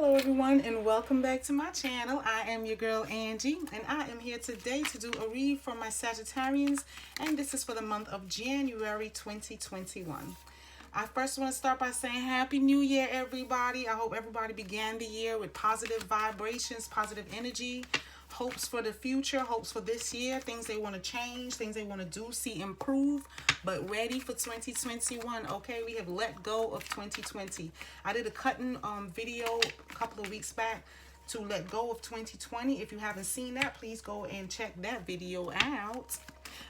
Hello everyone and welcome back to my channel. I am your girl Angie and I am here today to do a read for my Sagittarians, and this is for the month of January 2021. I first want to start by saying Happy New Year everybody. I hope everybody began the year with positive vibrations, positive energy, hopes for the future, hopes for this year, things they want to change, things they want to do, see improve, but ready for 2021. Okay, we have let go of 2020. I did a cutting video a couple of weeks back to let go of 2020. If you haven't seen that, please go and check that video out.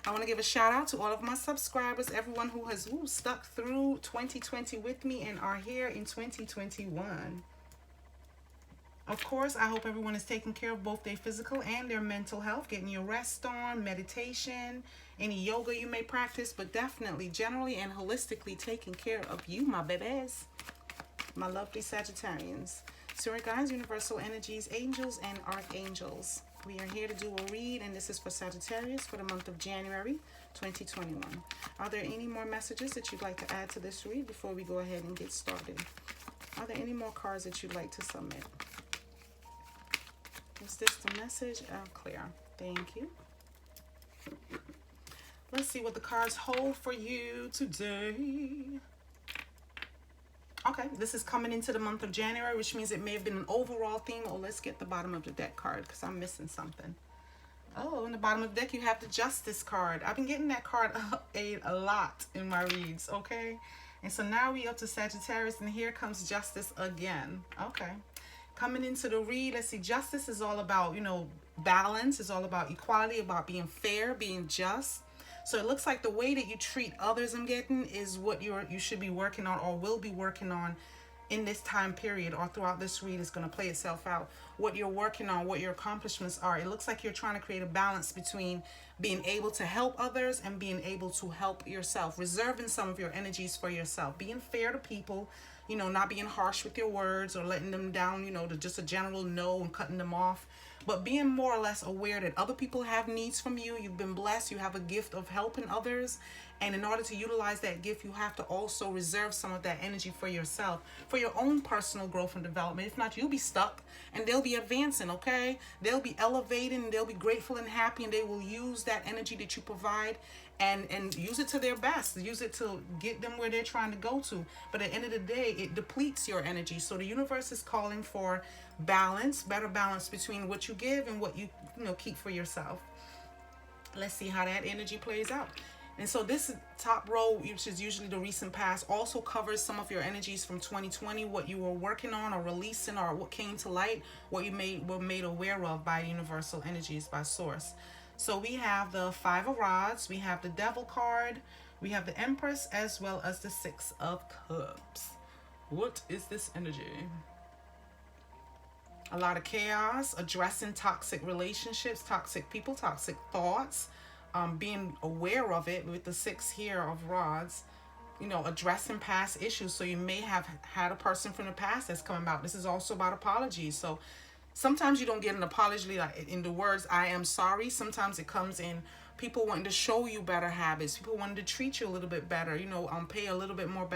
I want to give a shout out to all of my subscribers, everyone who has stuck through 2020 with me and are here in 2021. Of course, I hope everyone is taking care of both their physical and their mental health, getting your rest on, meditation, any yoga you may practice, but definitely, generally and holistically taking care of you, my babies, my lovely Sagittarians. Spirit guides, universal energies, angels, and archangels. We are here to do a read, and this is for Sagittarius for the month of January 2021. Are there any more messages that you'd like to add to this read before we go ahead and get started? Are there any more cards that you'd like to submit? Is this the message? Clear. Thank you. Let's see what the cards hold for you today. Okay, this is coming into the month of January, which means it may have been an overall theme. Oh, let's get the bottom of the deck card because I'm missing something. Oh, in the bottom of the deck, you have the Justice card. I've been getting that card a lot in my reads, okay? And so now we up to Sagittarius, and here comes Justice again. Okay. Coming into the read, let's see, justice is all about, balance. It's all about equality, about being fair, being just. So it looks like the way that you treat others, I'm getting, is what you should be working on or will be working on in this time period or throughout this read. Is going to play itself out. What you're working on, what your accomplishments are. It looks like you're trying to create a balance between being able to help others and being able to help yourself. Reserving some of your energies for yourself. Being fair to people. Not being harsh with your words or letting them down, to just a general no and cutting them off. But being more or less aware that other people have needs from you. You've been blessed. You have a gift of helping others. And in order to utilize that gift, you have to also reserve some of that energy for yourself, for your own personal growth and development. If not, you'll be stuck and they'll be advancing, okay? They'll be elevating, they'll be grateful and happy, and they will use that energy that you provide and use it to their best. Use it to get them where they're trying to go to. But at the end of the day, it depletes your energy. So the universe is calling for balance, better balance between what you give and what you keep for yourself. Let's see how that energy plays out. And so this top row, which is usually the recent past, also covers some of your energies from 2020, what you were working on or releasing or what came to light, what you were made aware of by universal energies, by source. So we have the Five of Rods, we have the Devil card, we have the Empress, as well as the Six of Cups. What is this energy? A lot of chaos, addressing toxic relationships, toxic people, toxic thoughts, being aware of it with the Six here of Rods, addressing past issues. So you may have had a person from the past that's coming about. This is also about apologies. So sometimes you don't get an apology like in the words, I am sorry. Sometimes it comes in people wanting to show you better habits, people wanting to treat you a little bit better, pay a little bit more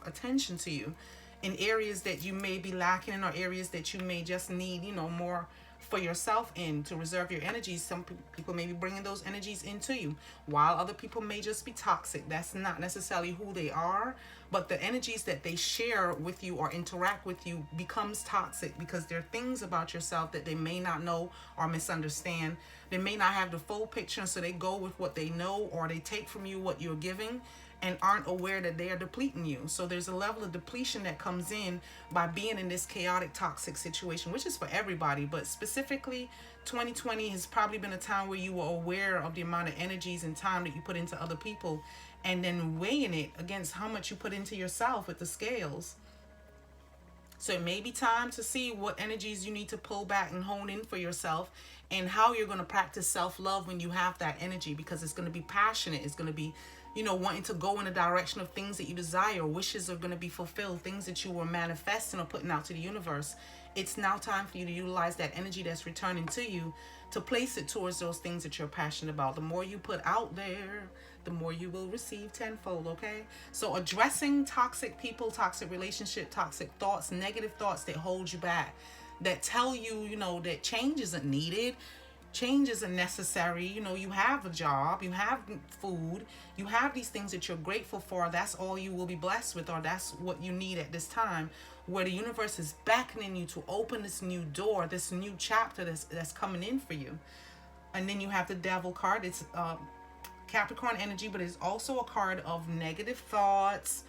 attention to you in areas that you may be lacking in or areas that you may just need, more for yourself in to reserve your energies. Some people may be bringing those energies into you, while other people may just be toxic. That's not necessarily who they are, but the energies that they share with you or interact with you becomes toxic because there are things about yourself that they may not know or misunderstand. They may not have the full picture, so they go with what they know, or they take from you what you're giving and aren't aware that they are depleting you. So there's a level of depletion that comes in by being in this chaotic, toxic situation, which is for everybody, but specifically 2020 has probably been a time where you were aware of the amount of energies and time that you put into other people, and then weighing it against how much you put into yourself with the scales. So it may be time to see what energies you need to pull back and hone in for yourself, and how you're going to practice self-love when you have that energy, because it's going to be passionate. It's going to be, wanting to go in the direction of things that you desire. Wishes are going to be fulfilled, things that you were manifesting or putting out to the universe. It's now time for you to utilize that energy that's returning to you to place it towards those things that you're passionate about. The more you put out there, the more you will receive tenfold, okay? So addressing toxic people, toxic relationship, toxic thoughts, negative thoughts that hold you back, that tell you, that change isn't needed, change isn't necessary. You have a job, you have food, you have these things that you're grateful for. That's all you will be blessed with, or that's what you need at this time, where the universe is beckoning you to open this new door, this new chapter that's coming in for you. And then you have the Devil card. It's Capricorn energy, but it's also a card of negative thoughts,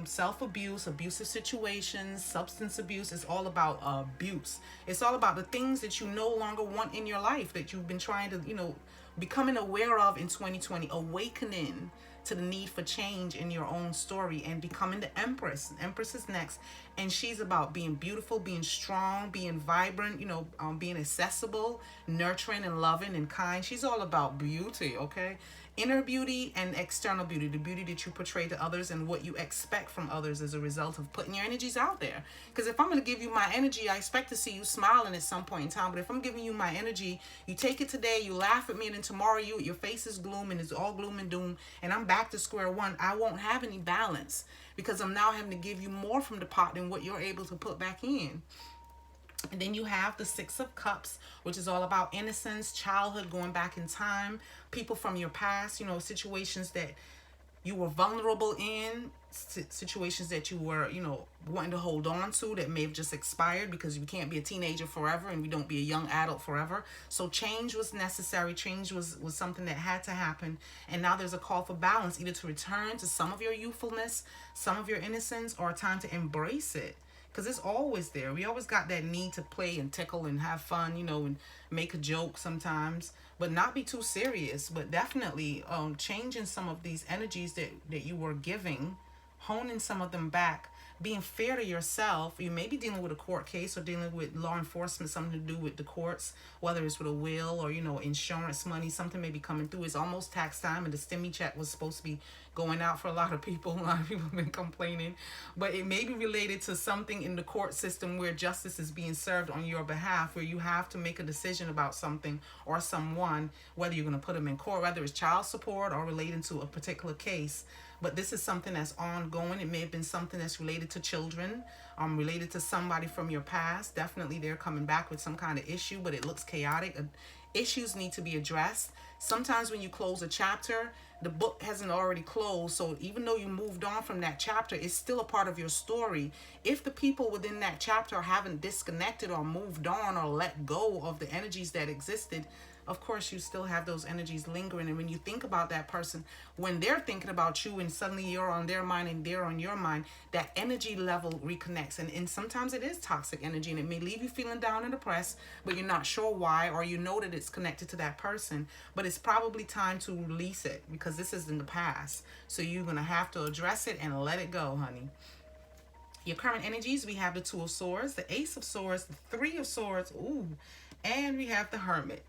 self-abuse, abusive situations, substance abuse. It's all about abuse. It's all about the things that you no longer want in your life, that you've been trying to, becoming aware of in 2020, awakening to the need for change in your own story and becoming the Empress. Empress is next, and she's about being beautiful, being strong, being vibrant, being accessible, nurturing and loving and kind. She's all about beauty, okay? Inner beauty and external beauty, the beauty that you portray to others and what you expect from others as a result of putting your energies out there. Because if I'm going to give you my energy, I expect to see you smiling at some point in time. But if I'm giving you my energy, you take it today, you laugh at me, and then tomorrow your face is gloom and it's all gloom and doom, and I'm back to square one. I won't have any balance because I'm now having to give you more from the pot than what you're able to put back in. And then you have the Six of Cups, which is all about innocence, childhood, going back in time, people from your past, situations that you were vulnerable in, situations that you were, wanting to hold on to that may have just expired, because you can't be a teenager forever and we don't be a young adult forever. So change was necessary. Change was something that had to happen. And now there's a call for balance, either to return to some of your youthfulness, some of your innocence, or a time to embrace it. Because it's always there. We always got that need to play and tickle and have fun, and make a joke sometimes, but not be too serious. But definitely changing some of these energies that you were giving, honing some of them back, being fair to yourself. You may be dealing with a court case or dealing with law enforcement, something to do with the courts, whether it's with a will or, insurance money. Something may be coming through. It's almost tax time, and the stimmy check was supposed to be going out for a lot of people. A lot of people have been complaining. But it may be related to something in the court system where justice is being served on your behalf, where you have to make a decision about something or someone, whether you're going to put them in court, whether it's child support or relating to a particular case. But this is something that's ongoing. It may have been something that's related to children, related to somebody from your past. Definitely they're coming back with some kind of issue, but it looks chaotic. Issues need to be addressed. Sometimes when you close a chapter, the book hasn't already closed. So even though you moved on from that chapter, it's still a part of your story. If the people within that chapter haven't disconnected or moved on or let go of the energies that existed, of course, you still have those energies lingering. And when you think about that person, when they're thinking about you and suddenly you're on their mind and they're on your mind, that energy level reconnects. And sometimes it is toxic energy, and it may leave you feeling down and depressed, but you're not sure why, or you know that it's connected to that person. But it's probably time to release it, because this is in the past. So you're going to have to address it and let it go, honey. Your current energies, we have the Two of Swords, the Ace of Swords, the Three of Swords, and we have the Hermit.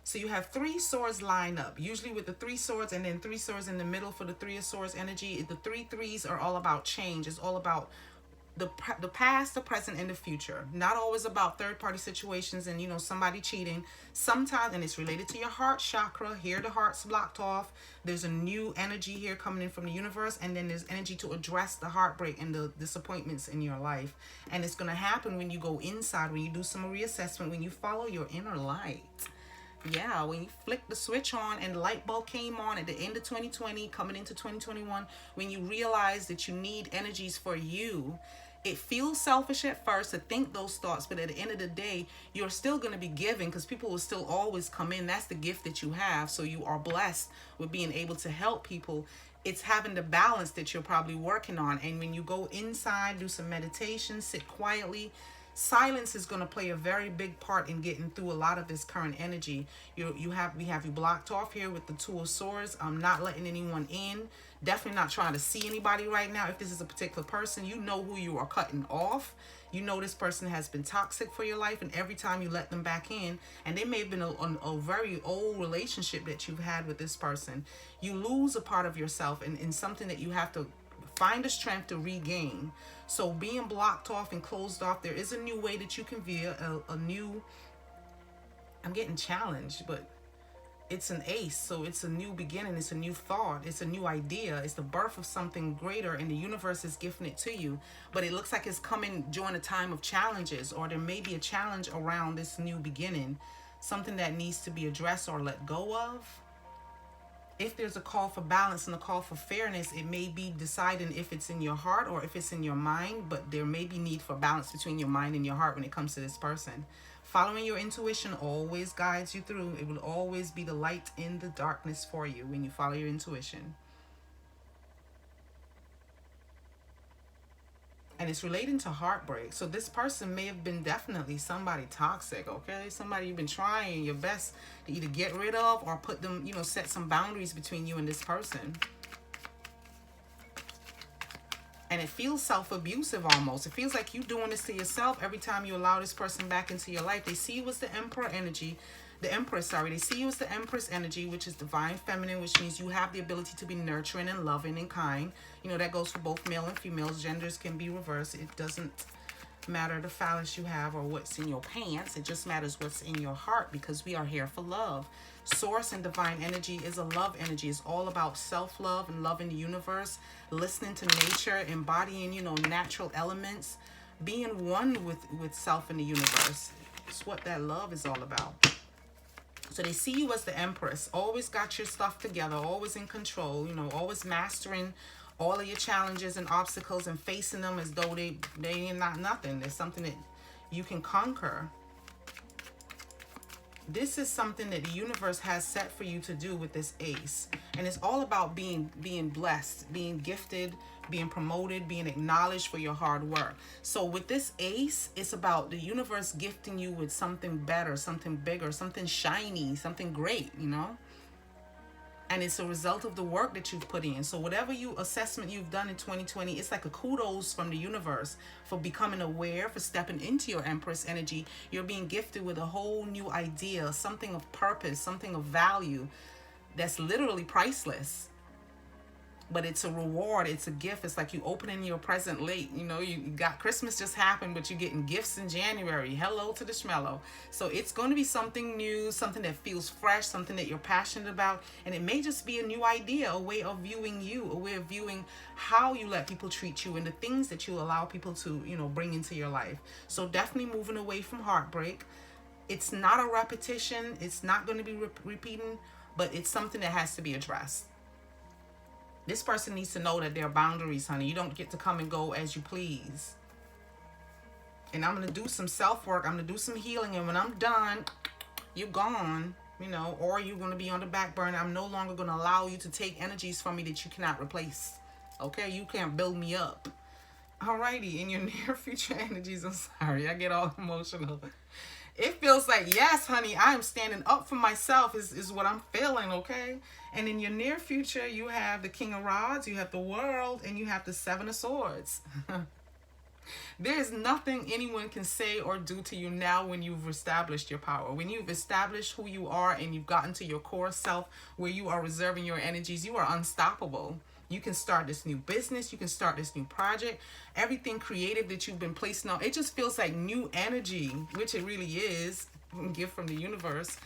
So you have three swords line up, usually with the three swords, and then three swords in the middle for the Three of Swords energy. The three threes are all about change. It's all about the past, the present, and the future. Not always about third-party situations and, somebody cheating. Sometimes, and it's related to your heart chakra. Here the heart's blocked off. There's a new energy here coming in from the universe, and then there's energy to address the heartbreak and the disappointments in your life. And it's going to happen when you go inside, when you do some reassessment, when you follow your inner light. Yeah, when you flick the switch on and the light bulb came on at the end of 2020, coming into 2021, when you realize that you need energies for you, it feels selfish at first to think those thoughts, but at the end of the day, you're still going to be giving, because people will still always come in. That's the gift that you have. So you are blessed with being able to help people. It's having the balance that you're probably working on. And when you go inside, do some meditation, sit quietly, silence is going to play a very big part in getting through a lot of this current energy. We have you blocked off here with the Two of Swords. Not letting anyone in. Definitely not trying to see anybody right now. If this is a particular person, you know who you are cutting off. You know this person has been toxic for your life, and every time you let them back in, and they may have been a very old relationship that you've had with this person, you lose a part of yourself and something that you have to find the strength to regain. So being blocked off and closed off, there is a new way that you can view a new, I'm getting challenged, but it's an ace, so it's a new beginning, it's a new thought, it's a new idea, it's the birth of something greater, and the universe is gifting it to you. But it looks like it's coming during a time of challenges, or there may be a challenge around this new beginning, something that needs to be addressed or let go of. If there's a call for balance and a call for fairness, it may be deciding if it's in your heart or if it's in your mind, but there may be need for balance between your mind and your heart when it comes to this person. Following your intuition always guides you through. It will always be the light in the darkness for you when you follow your intuition. And it's relating to heartbreak. So this person may have been definitely somebody toxic, okay? Somebody you've been trying your best to either get rid of or put them, set some boundaries between you and this person. And it feels self-abusive almost. It feels like you doing this to yourself every time you allow this person back into your life. They see you as the Empress energy. They see you as the Empress energy, which is divine feminine, which means you have the ability to be nurturing and loving and kind. That goes for both male and females. Genders can be reversed. It doesn't matter the phallus you have or what's in your pants. It just matters what's in your heart, because we are here for love. Source and divine energy is a love energy. It's all about self-love and loving the universe, listening to nature, embodying, natural elements, being one with self and the universe. It's what that love is all about. So they see you as the Empress, always got your stuff together, always in control, always mastering all of your challenges and obstacles and facing them as though they ain't not nothing. There's something that you can conquer. This is something that the universe has set for you to do with this ace. And it's all about being blessed, being gifted, being promoted, being acknowledged for your hard work. So with this ace, it's about the universe gifting you with something better, something bigger, something shiny, something great, And it's a result of the work that you've put in. So whatever assessment you've done in 2020, it's like a kudos from the universe for becoming aware, for stepping into your Empress energy. You're being gifted with a whole new idea, something of purpose, something of value that's literally priceless. But it's a reward, it's a gift. It's like you opening your present late. You got Christmas just happened, but you're getting gifts in January. Hello to the schmello. So it's going to be something new, something that feels fresh, something that you're passionate about. And it may just be a new idea, a way of viewing you, a way of viewing how you let people treat you and the things that you allow people to, bring into your life. So definitely moving away from heartbreak. It's not a repetition. It's not going to be repeating, but it's something that has to be addressed. This person needs to know that there are boundaries, honey. You don't get to come and go as you please. And I'm going to do some self-work. I'm going to do some healing. And when I'm done, you're gone, or you're going to be on the back burner. I'm no longer going to allow you to take energies from me that you cannot replace. Okay? You can't build me up. Alrighty. In your near future energies, I'm sorry. I get all emotional. It feels like, yes, honey, I am standing up for myself is what I'm feeling, okay? And in your near future, you have the King of Rods, you have the World, and you have the Seven of Swords. There is nothing anyone can say or do to you now when you've established your power. When you've established who you are and you've gotten to your core self where you are reserving your energies, you are unstoppable. You can start this new business. You can start this new project. Everything creative that you've been placing on, it just feels like new energy, which it really is, a gift from the universe.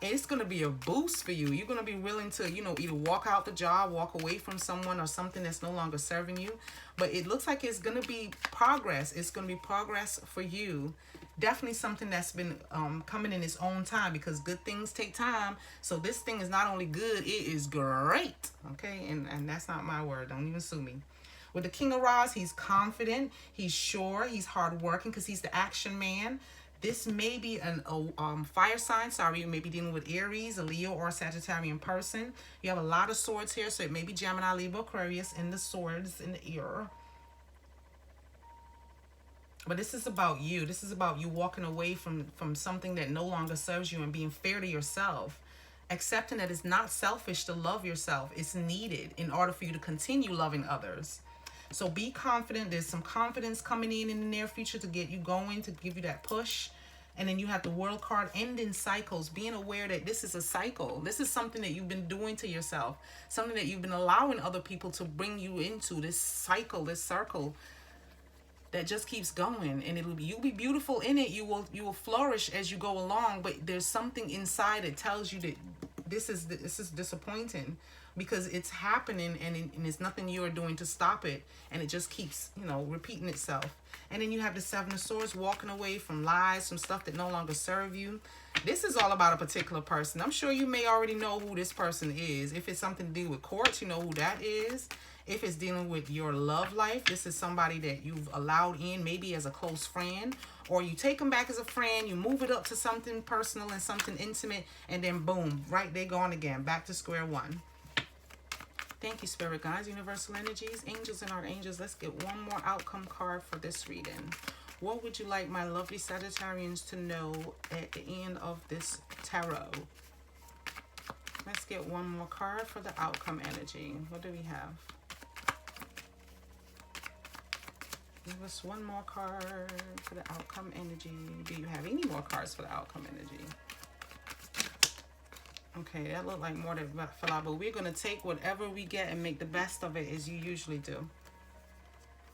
And it's going to be a boost for you. You're going to be willing to, either walk out the job, walk away from someone or something that's no longer serving you. But it looks like it's going to be progress. It's going to be progress for you. Definitely something that's been coming in its own time, because good things take time. So this thing is not only good, it is great. Okay, and that's not my word. Don't even sue me. With the King of Rods, he's confident, he's sure, he's hardworking because he's the action man. This may be a fire sign. Sorry, you may be dealing with Aries, a Leo, or a Sagittarian person. You have a lot of swords here, so it may be Gemini, Libra, Aquarius in the swords in the ear. But this is about you. This is about you walking away from something that no longer serves you and being fair to yourself. Accepting that it's not selfish to love yourself. It's needed in order for you to continue loving others. So be confident. There's some confidence coming in the near future to get you going, to give you that push. And then you have the World card, ending cycles, being aware that this is a cycle. This is something that you've been doing to yourself, something that you've been allowing other people to bring you into, this cycle, this circle that just keeps going. And you'll be beautiful in it. You will flourish as you go along, but there's something inside that tells you that this is disappointing because it's happening, and it's nothing you are doing to stop it, and it just keeps, you know, repeating itself. And then you have the Seven of Swords, walking away from lies, from stuff that no longer serve you. This is all about a particular person. I'm sure you may already know who this person is. If it's something to do with courts, you know who that is. If it's dealing with your love life, this is somebody that you've allowed in, maybe as a close friend, or you take them back as a friend, you move it up to something personal and something intimate, and then boom, right, they're gone again, back to square one. Thank you, Spirit Guides, Universal Energies, Angels and Archangels. Let's get one more outcome card for this reading. What would you like my lovely Sagittarians to know at the end of this tarot? Let's get one more card for the outcome energy. What do we have? Give us one more card for the outcome energy. Do you have any more cards for the outcome energy? Okay, that looked like more than fell out, but we're going to take whatever we get and make the best of it, as you usually do.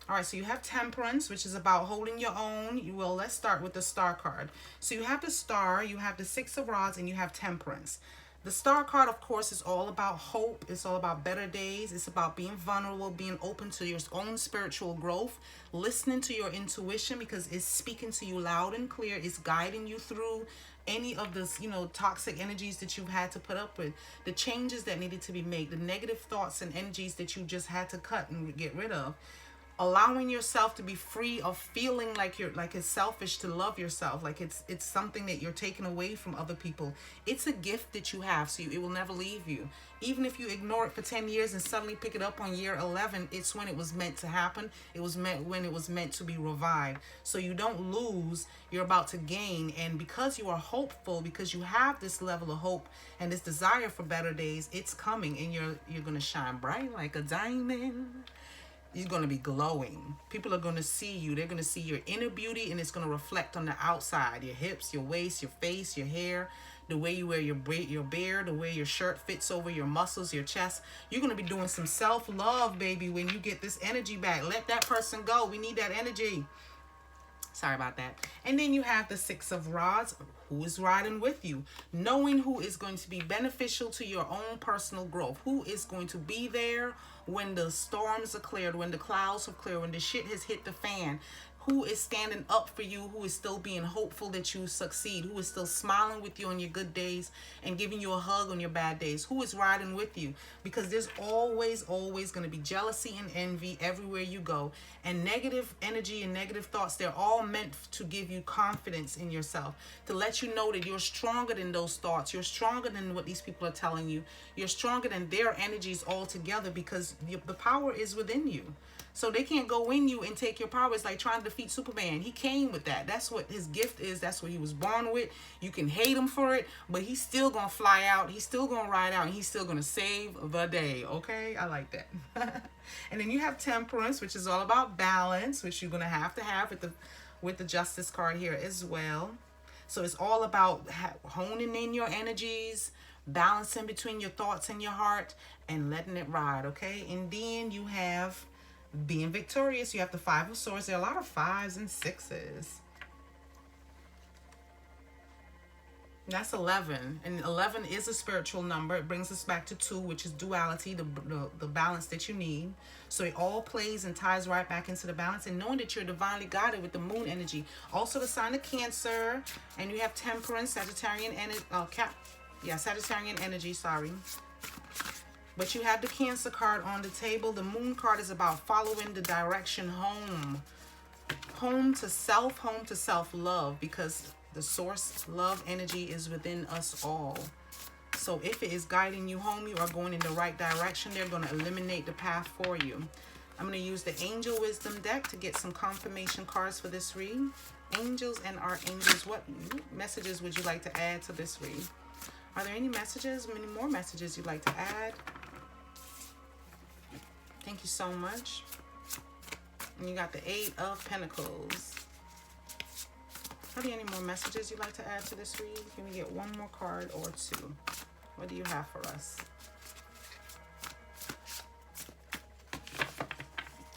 All right, so you have Temperance, which is about holding your own. Well, let's start with the Star card. So you have the Star, you have the Six of Rods, and you have Temperance. The Star card, of course, is all about hope. It's all about better days. It's about being vulnerable, being open to your own spiritual growth, listening to your intuition because it's speaking to you loud and clear. It's guiding you through any of this, you know, toxic energies that you've had to put up with, the changes that needed to be made, the negative thoughts and energies that you just had to cut and get rid of. Allowing yourself to be free of feeling like it's selfish to love yourself, like it's something that you're taking away from other people. It's a gift that you have, so it will never leave you. Even if you ignore it for 10 years and suddenly pick it up on year 11, it's when it was meant to happen. It was meant when it was meant to be revived. So you don't lose, you're about to gain. And because you are hopeful, because you have this level of hope and this desire for better days, it's coming, and you're going to shine bright like a diamond. You're going to be glowing. People are going to see you. They're going to see your inner beauty, and it's going to reflect on the outside. Your hips, your waist, your face, your hair, the way you wear your beard, the way your shirt fits over your muscles, your chest. You're going to be doing some self-love, baby, when you get this energy back. Let that person go. We need that energy. Sorry about that. And then you have the Six of Rods. Who is riding with you? Knowing who is going to be beneficial to your own personal growth. Who is going to be there when the storms are cleared, when the clouds are cleared, when the shit has hit the fan. Who is standing up for you, who is still being hopeful that you succeed, who is still smiling with you on your good days and giving you a hug on your bad days. Who is riding with you? Because there's always going to be jealousy and envy everywhere you go. And negative energy and negative thoughts, they're all meant to give you confidence in yourself, to let you know that you're stronger than those thoughts. You're stronger than what these people are telling you. You're stronger than their energies altogether, because the power is within you. So they can't go in you and take your power. It's like trying to defeat Superman. He came with that. That's what his gift is. That's what he was born with. You can hate him for it, but he's still going to fly out. He's still going to ride out, and he's still going to save the day. Okay? I like that. And then you have Temperance, which is all about balance, which you're going to have with the Justice card here as well. So it's all about honing in your energies, balancing between your thoughts and your heart, and letting it ride. Okay? And then you have being victorious. You have the Five of Swords. There are a lot of fives and sixes. That's 11. And 11 is a spiritual number. It brings us back to 2, which is duality, the balance that you need. So it all plays and ties right back into the balance. And knowing that you're divinely guided with the moon energy. Also the sign of Cancer. And you have Temperance, Sagittarian energy. Sagittarian energy, sorry. But you have the Cancer card on the table. The Moon card is about following the direction home. Home to self-love, because the source love energy is within us all. So if it is guiding you home, you are going in the right direction. They're going to eliminate the path for you. I'm going to use the Angel Wisdom deck to get some confirmation cards for this read. Angels and Archangels, what messages would you like to add to this read? Are there any messages, many more messages you'd like to add? Thank you so much. And you got the 8 of Pentacles. Are there any more messages you'd like to add to this read? Can we get one more card or 2? What do you have for us?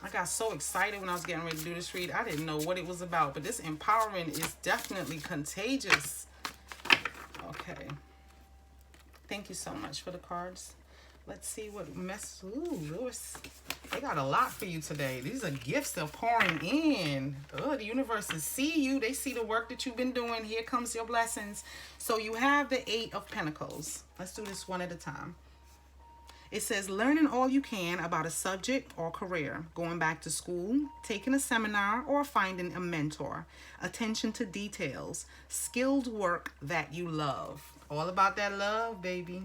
I got so excited when I was getting ready to do this read. I didn't know what it was about, but this empowerment is definitely contagious. Okay. Thank you so much for the cards. Let's see what mess. Ooh, Lewis. They got a lot for you today. These are gifts they're pouring in. Oh, the universes see you. They see the work that you've been doing. Here comes your blessings. So you have the 8 of Pentacles. Let's do this one at a time. It says learning all you can about a subject or career, going back to school, taking a seminar, or finding a mentor. Attention to details. Skilled work that you love. All about that love, baby.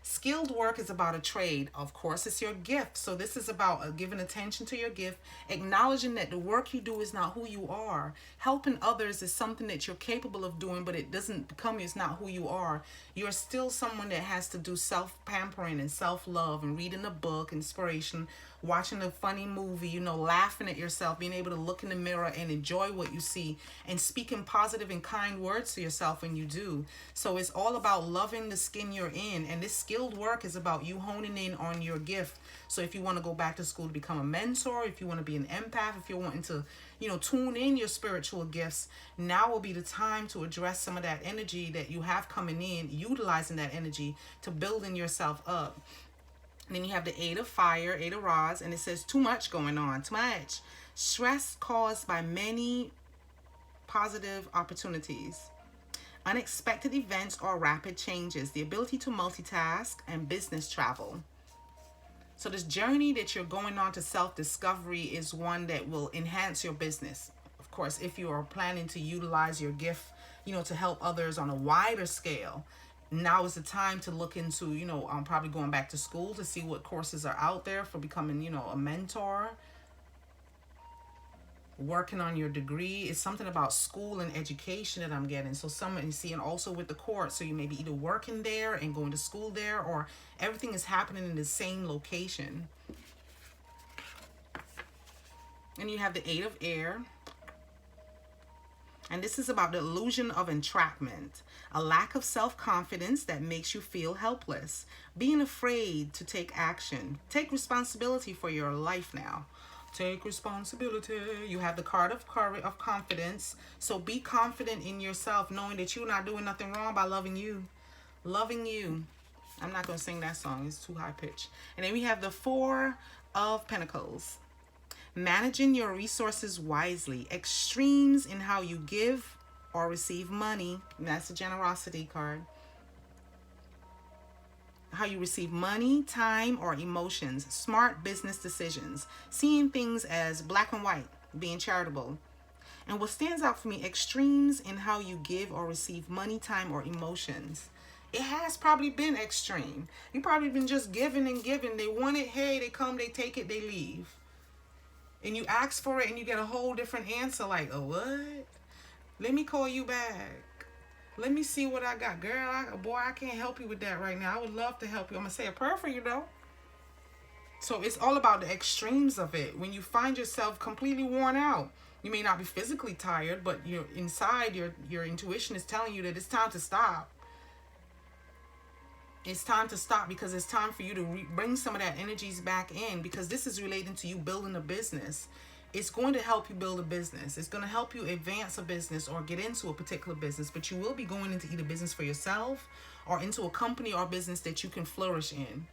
Skilled work is about a trade. Of course, it's your gift. So this is about giving attention to your gift, acknowledging that the work you do is not who you are. Helping others is something that you're capable of doing, but it doesn't become you. It's not who you are. You're still someone that has to do self-pampering and self-love and reading a book, inspiration, watching a funny movie, you know, laughing at yourself, being able to look in the mirror and enjoy what you see, and speaking positive and kind words to yourself when you do. So it's all about loving the skin you're in, and this skilled work is about you honing in on your gift. So if you want to go back to school to become a mentor, if you want to be an empath, if you're wanting to, you know, tune in your spiritual gifts, now will be the time to address some of that energy that you have coming in, utilizing that energy to building yourself up. And then you have the 8 of Fire, 8 of Rods, and it says too much going on, too much. Stress caused by many positive opportunities. Unexpected events or rapid changes. The ability to multitask and business travel. So this journey that you're going on to self-discovery is one that will enhance your business. Of course, if you are planning to utilize your gift, you know, to help others on a wider scale, now is the time to look into, you know, probably going back to school to see what courses are out there for becoming, you know, a mentor. Working on your degree. It's something about school and education that I'm getting. So someone you see, and also with the court, so you may be either working there and going to school there, or everything is happening in the same location. And you have the 8 of Air. And this is about the illusion of entrapment, a lack of self-confidence that makes you feel helpless, being afraid to take action. Take responsibility for your life now. Take responsibility. You have the card of courage, of confidence. So be confident in yourself, knowing that you're not doing nothing wrong by loving you. Loving you. I'm not going to sing that song. It's too high pitched. And then we have the 4 of Pentacles. Managing your resources wisely. Extremes in how you give or receive money. And that's the generosity card. How you receive money, time, or emotions. Smart business decisions. Seeing things as black and white. Being charitable. And what stands out for me, extremes in how you give or receive money, time, or emotions. It has probably been extreme. You probably been just giving and giving. They want it, hey, they come, they take it, they leave. And you ask for it and you get a whole different answer like, oh, what? Let me call you back. Let me see what I got. Girl, boy, I can't help you with that right now. I would love to help you. I'm going to say a prayer for you, though. So it's all about the extremes of it. When you find yourself completely worn out, you may not be physically tired, but you're inside, your intuition is telling you that it's time to stop. It's time to stop, because it's time for you to bring some of that energies back in, because this is relating to you building a business. It's going to help you build a business. It's going to help you advance a business or get into a particular business, but you will be going into either business for yourself or into a company or business that you can flourish in.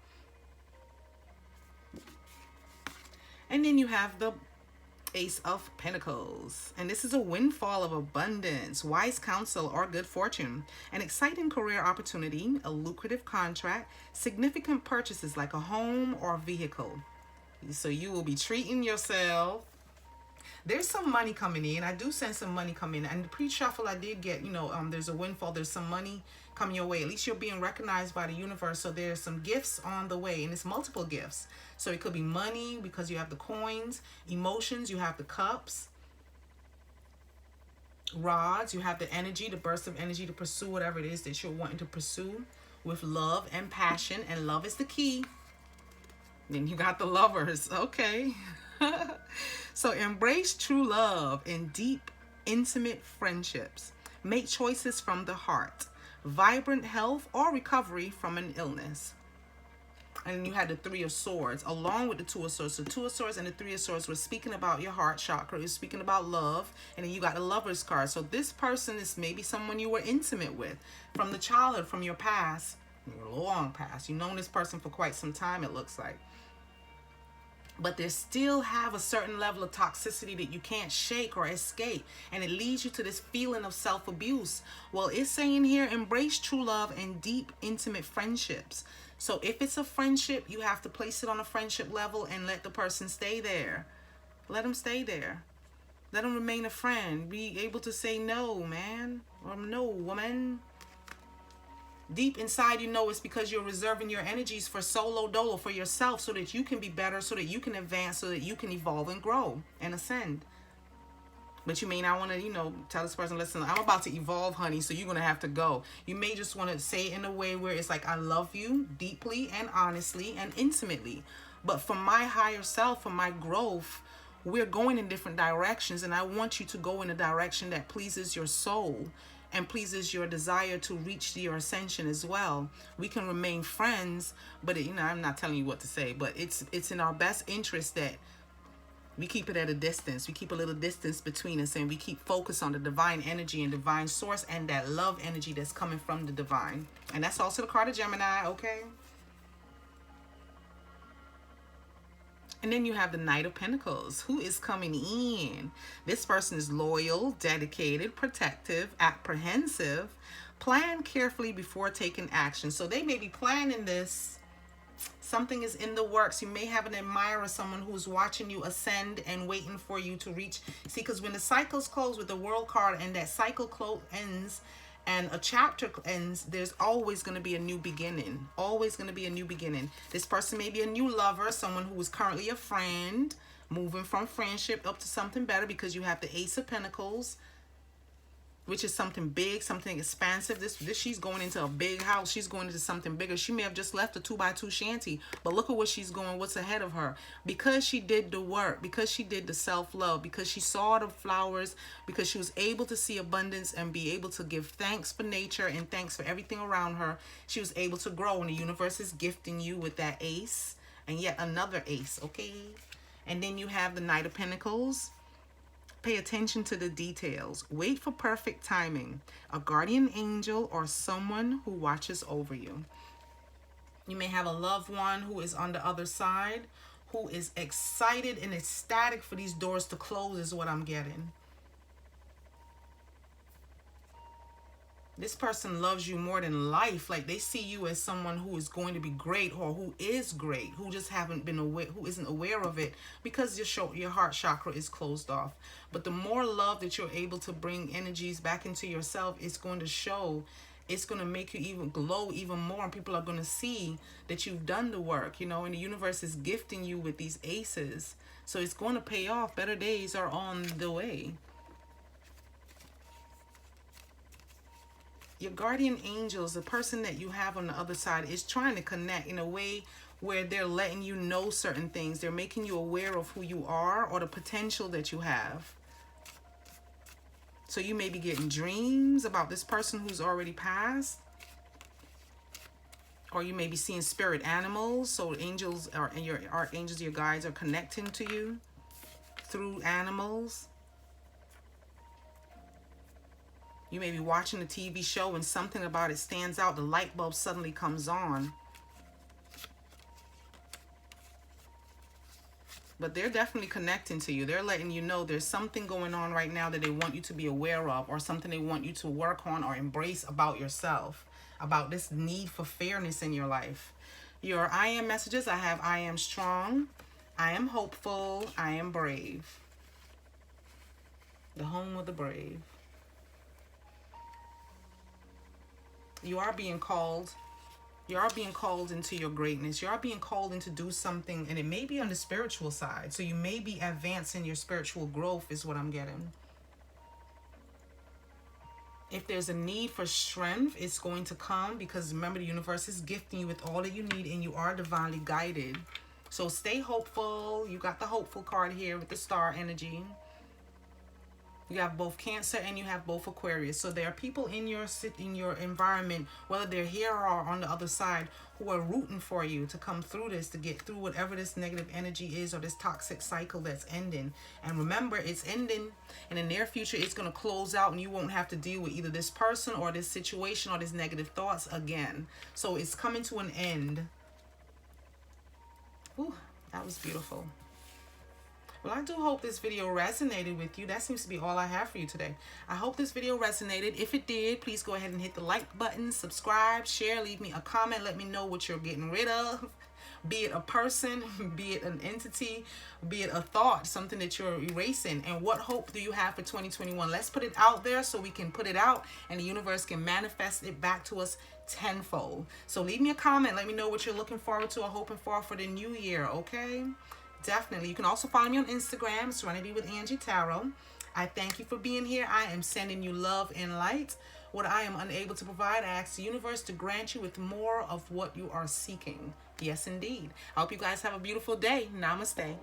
And then you have the Ace of Pentacles. And this is a windfall of abundance, wise counsel, or good fortune. An exciting career opportunity, a lucrative contract, significant purchases like a home or a vehicle. So you will be treating yourself. There's some money coming in. I do sense some money coming in. And the pre-shuffle I did get, you know, there's a windfall. There's some money coming your way. At least you're being recognized by the universe. So there's some gifts on the way. And it's multiple gifts. So it could be money because you have the coins. Emotions, you have the cups. Rods, you have the energy, the burst of energy to pursue whatever it is that you're wanting to pursue with love and passion. And love is the key. Then you got the Lovers. Okay. So embrace true love and deep, intimate friendships. Make choices from the heart. Vibrant health or recovery from an illness. And you had the 3 of Swords along with the 2 of Swords. So 2 of Swords and the 3 of Swords were speaking about your heart chakra. It was speaking about love. And then you got the Lovers card. So this person is maybe someone you were intimate with from the childhood, from your past. long past. You've known this person for quite some time, it looks like. But they still have a certain level of toxicity that you can't shake or escape. And it leads you to this feeling of self-abuse. Well, it's saying here, embrace true love and deep, intimate friendships. So if it's a friendship, you have to place it on a friendship level and let the person stay there. Let them stay there. Let them remain a friend. Be able to say no, man. Or no, woman. Deep inside, you know it's because you're reserving your energies for solo dolo, for yourself, so that you can be better, so that you can advance, so that you can evolve and grow and ascend. But you may not want to, you know, tell this person, listen, I'm about to evolve, honey, so you're going to have to go. You may just want to say it in a way where it's like, I love you deeply and honestly and intimately. But for my higher self, for my growth, we're going in different directions, and I want you to go in a direction that pleases your soul and pleases your desire to reach your ascension as well. We can remain friends, but you know, I'm not telling you what to say, but it's in our best interest that we keep it at a distance. We keep a little distance between us, and we keep focus on the divine energy and divine source and that love energy that's coming from the divine. And that's also the card of Gemini, okay? And then you have the Knight of Pentacles. Who is coming in? This person is loyal, dedicated, protective, apprehensive. Plan carefully before taking action. So they may be planning this. Something is in the works. You may have an admirer, someone who's watching you ascend and waiting for you to reach. See, because when the cycles close with the World card and that cycle ends and a chapter ends, there's always going to be a new beginning. Always going to be a new beginning. This person may be a new lover, someone who is currently a friend, moving from friendship up to something better, because you have the Ace of Pentacles, which is something big, something expansive. This she's going into a big house. She's going into something bigger. She may have just left a 2x2 shanty, but look at where she's going, what's ahead of her. Because she did the work, because she did the self-love, because she saw the flowers, because she was able to see abundance and be able to give thanks for nature and thanks for everything around her, she was able to grow. And the universe is gifting you with that ace and yet another ace, okay? And then you have the Knight of Pentacles. Pay attention to the details. Wait for perfect timing. A guardian angel or someone who watches over you. You may have a loved one who is on the other side, who is excited and ecstatic for these doors to close, is what I'm getting. This person loves you more than life. Like they see you as someone who is going to be great, or who is great, who just haven't been aware, who isn't aware of it because your heart chakra is closed off. But the more love that you're able to bring energies back into yourself, it's going to show. It's going to make you even glow even more, and people are going to see that you've done the work, you know, and the universe is gifting you with these aces. So it's going to pay off. Better days are on the way. Your guardian angels, the person that you have on the other side, is trying to connect in a way where they're letting you know certain things. They're making you aware of who you are or the potential that you have. So you may be getting dreams about this person who's already passed. Or you may be seeing spirit animals. So angels and your archangels, your guides, are connecting to you through animals. You may be watching a TV show and something about it stands out. The light bulb suddenly comes on. But they're definitely connecting to you. They're letting you know there's something going on right now that they want you to be aware of, or something they want you to work on or embrace about yourself, about this need for fairness in your life. Your I am messages, I have I am strong, I am hopeful, I am brave. The home of the brave. You are being called. You are being called into your greatness. You are being called in to do something, and it may be on the spiritual side. So you may be advancing your spiritual growth, is what I'm getting. If there's a need for strength, it's going to come, because remember, the universe is gifting you with all that you need, and you are divinely guided. So stay hopeful. You got the hopeful card here with the star energy. You have both Cancer and you have both Aquarius. So there are people in your environment, whether they're here or on the other side, who are rooting for you to come through this, to get through whatever this negative energy is or this toxic cycle that's ending. And remember, it's ending. In the near future, it's going to close out and you won't have to deal with either this person or this situation or these negative thoughts again. So it's coming to an end. Ooh, that was beautiful. Well, I do hope this video resonated with you. That seems to be all I have for you today. I hope this video resonated. If it did, please go ahead and hit the like button, subscribe, share, leave me a comment. Let me know what you're getting rid of. Be it a person, be it an entity, be it a thought, something that you're erasing. And what hope do you have for 2021? Let's put it out there so we can put it out and the universe can manifest it back to us tenfold. So leave me a comment. Let me know what you're looking forward to or hoping for the new year, okay? Definitely. You can also follow me on Instagram, Serenity with Angie Tarot. I thank you for being here. I am sending you love and light. What I am unable to provide, I ask the universe to grant you with more of what you are seeking. Yes, indeed. I hope you guys have a beautiful day. Namaste.